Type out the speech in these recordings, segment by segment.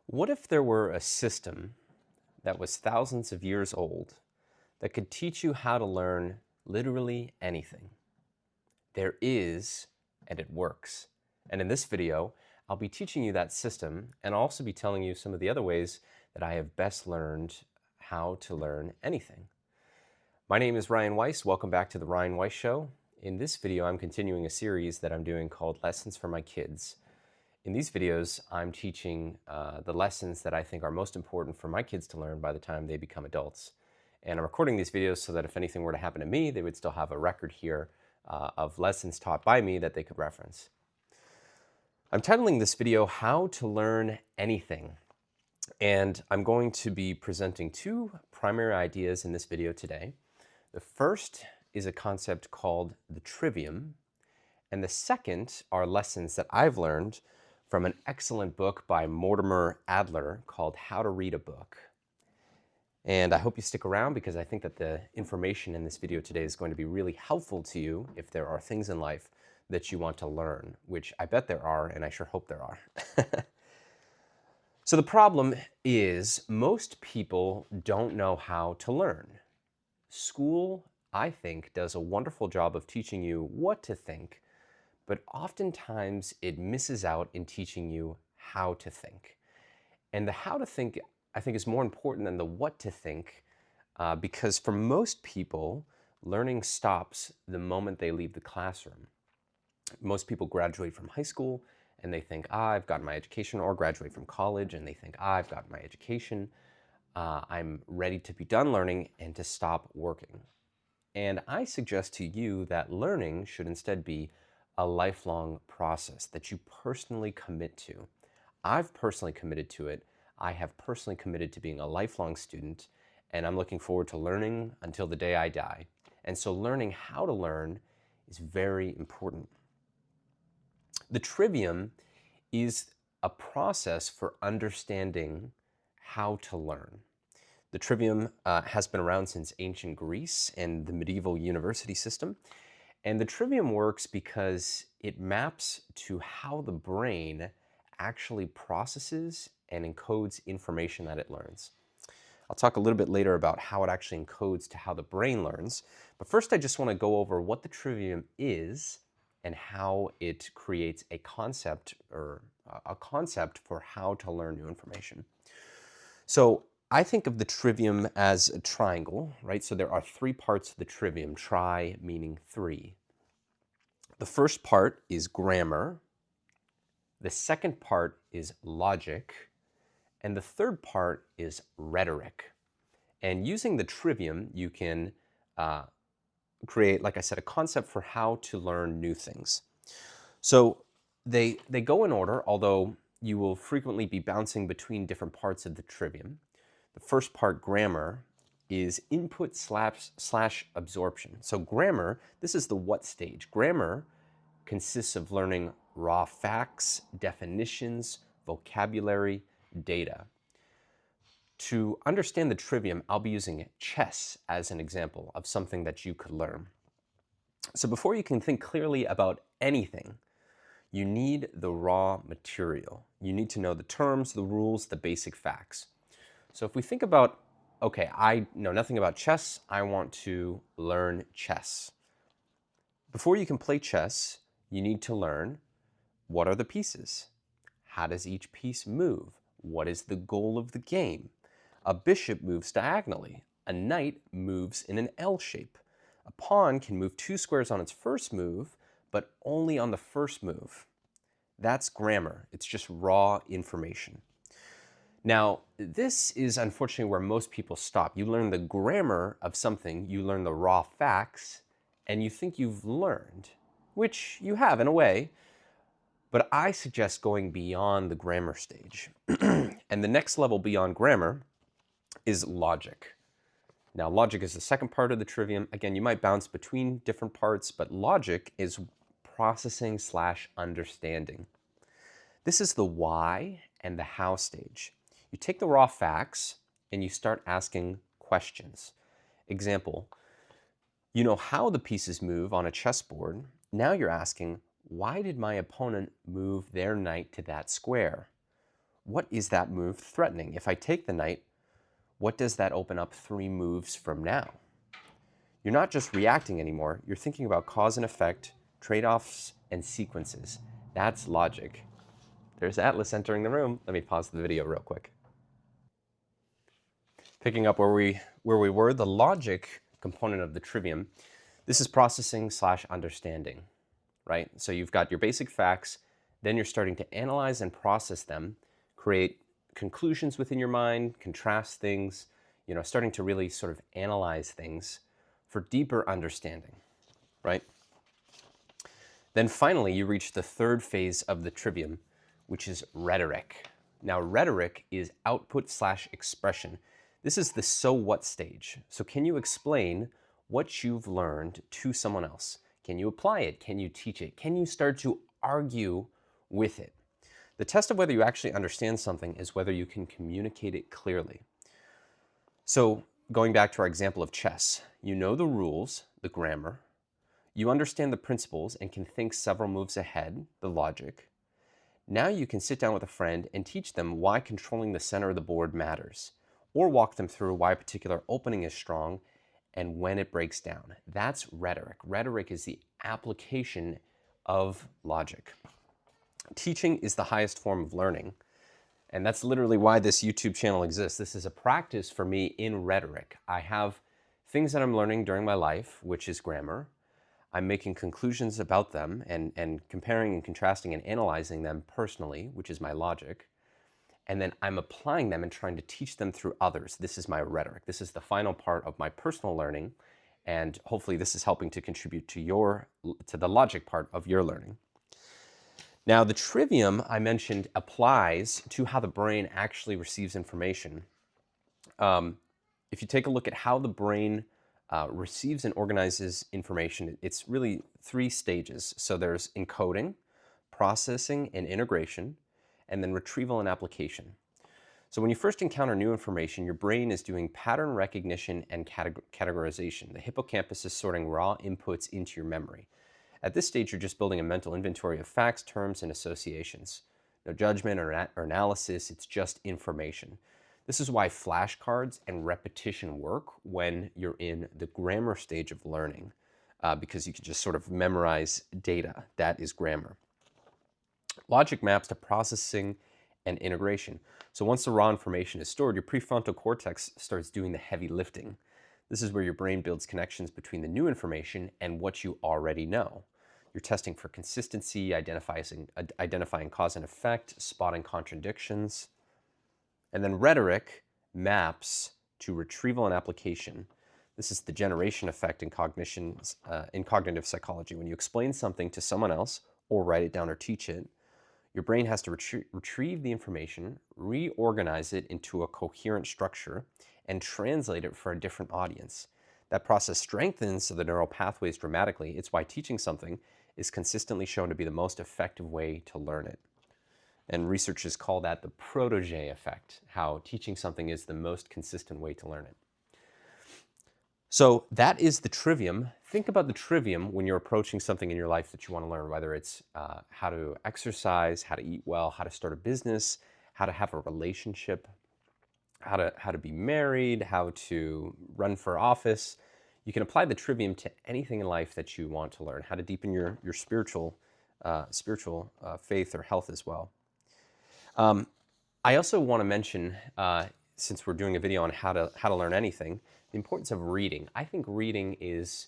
What if there were a system that was thousands of years old that could teach you how to learn literally anything? There is, and it works. And in this video, I'll be teaching you that system, and I'll also be telling you some of the other ways that I have best learned how to learn anything. My name is Ryan Weiss. Welcome back to the Ryan Weiss Show. In this video, I'm continuing a series that I'm doing called Lessons for My Kids. In these videos, I'm teaching the lessons that I think are most important for my kids to learn by the time they become adults. And I'm recording these videos so that if anything were to happen to me, they would still have a record here of lessons taught by me that they could reference. I'm titling this video, How to Learn Anything. And I'm going to be presenting two primary ideas in this video today. The first is a concept called the Trivium, and the second are lessons that I've learned from an excellent book by Mortimer Adler called How to Read a Book. And I hope you stick around because I think that the information in this video today is going to be really helpful to you if there are things in life that you want to learn, which I bet there are, and I sure hope there are. So the problem is most people don't know how to learn. School, I think, does a wonderful job of teaching you what to think, but oftentimes it misses out in teaching you how to think. And the how to think, I think, is more important than the what to think, because for most people, learning stops the moment they leave the classroom. Most people graduate from high school and they think, I've gotten my education, or graduate from college and they think, I've gotten my education, I'm ready to be done learning and to stop working. And I suggest to you that learning should instead be a lifelong process that you personally commit to. I've personally committed to it. I have personally committed to being a lifelong student, and I'm looking forward to learning until the day I die. And so learning how to learn is very important. The Trivium is a process for understanding how to learn. The Trivium has been around since ancient Greece and the medieval university system. And the Trivium works because it maps to how the brain actually processes and encodes information that it learns. I'll talk a little bit later about how it actually encodes to how the brain learns. But first, I just want to go over what the Trivium is and how it creates a concept for how to learn new information. So I think of the Trivium as a triangle, right? So there are three parts of the Trivium, tri meaning three. The first part is grammar. The second part is logic. And the third part is rhetoric. And using the Trivium, you can create, like I said, a concept for how to learn new things. So they go in order, although you will frequently be bouncing between different parts of the Trivium. The first part, grammar, is input slash absorption. So grammar, this is the what stage. Grammar consists of learning raw facts, definitions, vocabulary, data. To understand the Trivium, I'll be using chess as an example of something that you could learn. So before you can think clearly about anything, you need the raw material. You need to know the terms, the rules, the basic facts. So if we think about, okay, I know nothing about chess, I want to learn chess. Before you can play chess, you need to learn what are the pieces? How does each piece move? What is the goal of the game? A bishop moves diagonally. A knight moves in an L shape. A pawn can move two squares on its first move, but only on the first move. That's grammar. It's just raw information. Now, this is unfortunately where most people stop. You learn the grammar of something, you learn the raw facts, and you think you've learned, which you have in a way, but I suggest going beyond the grammar stage. And the next level beyond grammar is logic. Now, logic is the second part of the Trivium. Again, you might bounce between different parts, but logic is processing slash understanding. This is the why and the how stage. You take the raw facts and you start asking questions. Example, you know how the pieces move on a chessboard. Now you're asking, why did my opponent move their knight to that square? what is that move threatening? If I take the knight, what does that open up 3 moves from now? You're not just reacting anymore, you're thinking about cause and effect, trade-offs, and sequences. That's logic. There's Atlas entering the room. Let me pause the video real quick. Picking up where we were, the logic component of the trivium, this is processing / understanding, right? So you've got your basic facts, then you're starting to analyze and process them, create conclusions within your mind, contrast things, starting to really sort of analyze things for deeper understanding, right? Then finally, you reach the third phase of the trivium, which is rhetoric. Now, rhetoric is output / expression. This is the so what stage. So can you explain what you've learned to someone else? Can you apply it? Can you teach it? Can you start to argue with it? The test of whether you actually understand something is whether you can communicate it clearly. So going back to our example of chess, you know the rules, the grammar, you understand the principles and can think several moves ahead, the logic. Now you can sit down with a friend and teach them why controlling the center of the board matters, or walk them through why a particular opening is strong and when it breaks down. That's rhetoric. Rhetoric is the application of logic. Teaching is the highest form of learning, and that's literally why this YouTube channel exists. This is a practice for me in rhetoric. I have things that I'm learning during my life, which is grammar. I'm making conclusions about them and comparing and contrasting and analyzing them personally, which is my logic. And then I'm applying them and trying to teach them through others. This is my rhetoric. This is the final part of my personal learning, and hopefully this is helping to contribute to the logic part of your learning. Now, the trivium I mentioned applies to how the brain actually receives information. If you take a look at how the brain receives and organizes information, it's really 3 stages. So there's encoding, processing, and integration, and then retrieval and application. So when you first encounter new information, your brain is doing pattern recognition and categorization. The hippocampus is sorting raw inputs into your memory. At this stage, you're just building a mental inventory of facts, terms, and associations. No judgment or analysis, it's just information. This is why flashcards and repetition work when you're in the grammar stage of learning, because you can just sort of memorize data. That is grammar. Logic maps to processing and integration. So once the raw information is stored, your prefrontal cortex starts doing the heavy lifting. This is where your brain builds connections between the new information and what you already know. You're testing for consistency, identifying cause and effect, spotting contradictions. And then rhetoric maps to retrieval and application. This is the generation effect in cognitive psychology. When you explain something to someone else or write it down or teach it, your brain has to retrieve the information, reorganize it into a coherent structure, and translate it for a different audience. That process strengthens the neural pathways dramatically. It's why teaching something is consistently shown to be the most effective way to learn it. And researchers call that the protégé effect, how teaching something is the most consistent way to learn it. So that is the trivium. Think about the trivium when you're approaching something in your life that you want to learn, whether it's how to exercise, how to eat well, how to start a business, how to have a relationship, how to be married, how to run for office. You can apply the trivium to anything in life that you want to learn, how to deepen your spiritual faith or health as well. I also want to mention, since we're doing a video on how to learn anything, the importance of reading. I think reading is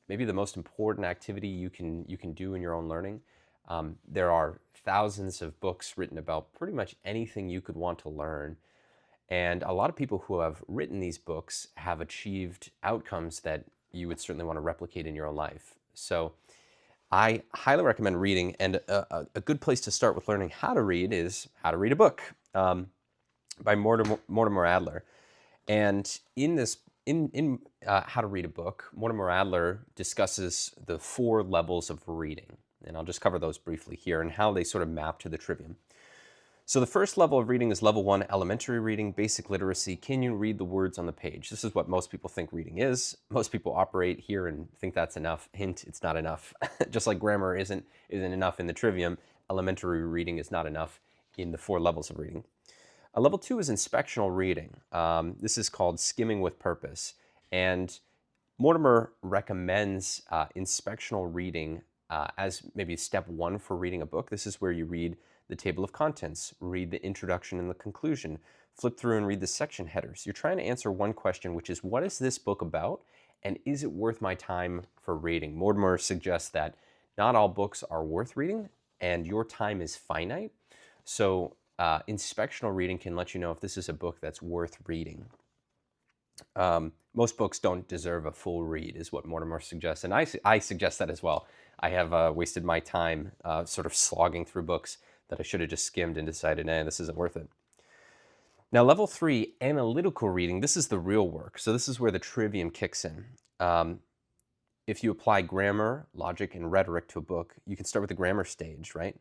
maybe the most important activity you can do in your own learning. There are thousands of books written about pretty much anything you could want to learn. And a lot of people who have written these books have achieved outcomes that you would certainly want to replicate in your own life. So I highly recommend reading, and a good place to start with learning how to read is How to Read a Book by Mortimer Adler. And in How to Read a Book, Mortimer Adler discusses the 4 levels of reading. And I'll just cover those briefly here and how they sort of map to the trivium. So the first level of reading is level 1, elementary reading, basic literacy. Can you read the words on the page? This is what most people think reading is. Most people operate here and think that's enough. Hint, it's not enough. Just like grammar isn't enough in the trivium, elementary reading is not enough in the 4 levels of reading. Level 2 is inspectional reading. This is called skimming with purpose. And Mortimer recommends inspectional reading as maybe step 1 for reading a book. This is where you read the table of contents, read the introduction and the conclusion, flip through and read the section headers. You're trying to answer one question, which is, what is this book about, and is it worth my time for reading? Mortimer suggests that not all books are worth reading, and your time is finite. So inspectional reading can let you know if this is a book that's worth reading. Most books don't deserve a full read, is what Mortimer suggests, and I suggest that as well. I have wasted my time sort of slogging through books that I should have just skimmed and decided, this isn't worth it. Now, level 3, analytical reading, this is the real work. So this is where the Trivium kicks in. If you apply grammar, logic, and rhetoric to a book, you can start with the grammar stage, right?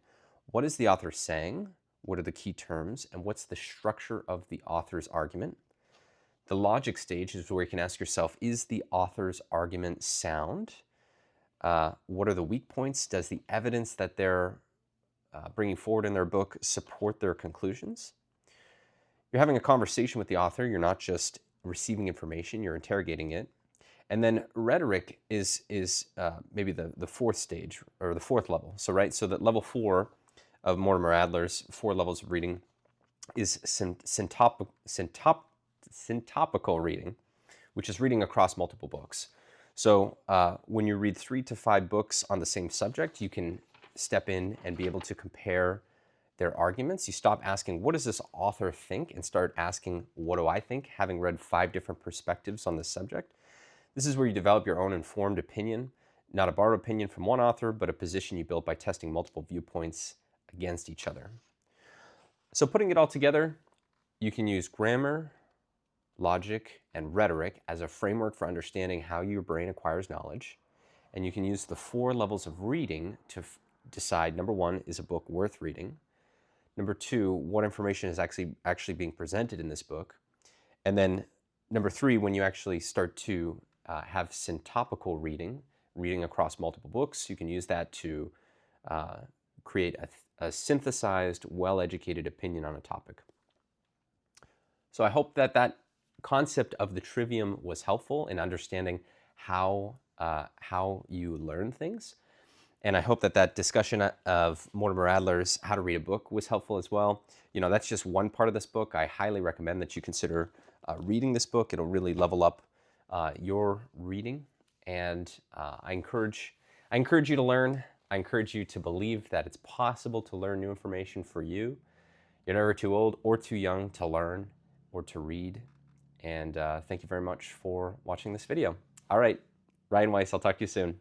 What is the author saying? What are the key terms? And what's the structure of the author's argument? The logic stage is where you can ask yourself, is the author's argument sound? What are the weak points? Does the evidence that they're bringing forward in their book support their conclusions? You're having a conversation with the author. You're not just receiving information, you're interrogating it. And then rhetoric is maybe the 4th stage, or the 4th level. So that level 4 of Mortimer Adler's 4 levels of reading is syntopical reading, which is reading across multiple books. So when you read 3 to 5 books on the same subject, you can step in and be able to compare their arguments. You stop asking, what does this author think, and start asking, what do I think, having read 5 different perspectives on this subject. This is where you develop your own informed opinion, not a borrowed opinion from one author, but a position you build by testing multiple viewpoints against each other. So putting it all together, you can use grammar, logic, and rhetoric as a framework for understanding how your brain acquires knowledge. And you can use the 4 levels of reading to decide, number 1, is a book worth reading? Number 2, what information is actually being presented in this book? And then number 3, when you actually start to have syntopical reading across multiple books, you can use that to create a synthesized, well-educated opinion on a topic. So I hope that concept of the Trivium was helpful in understanding how you learn things. And I hope that discussion of Mortimer Adler's How to Read a Book was helpful as well. That's just one part of this book. I highly recommend that you consider reading this book. It'll really level up your reading. And I encourage you to learn. I encourage you to believe that it's possible to learn new information for you. You're never too old or too young to learn or to read. And thank you very much for watching this video. All right, Ryan Weiss, I'll talk to you soon.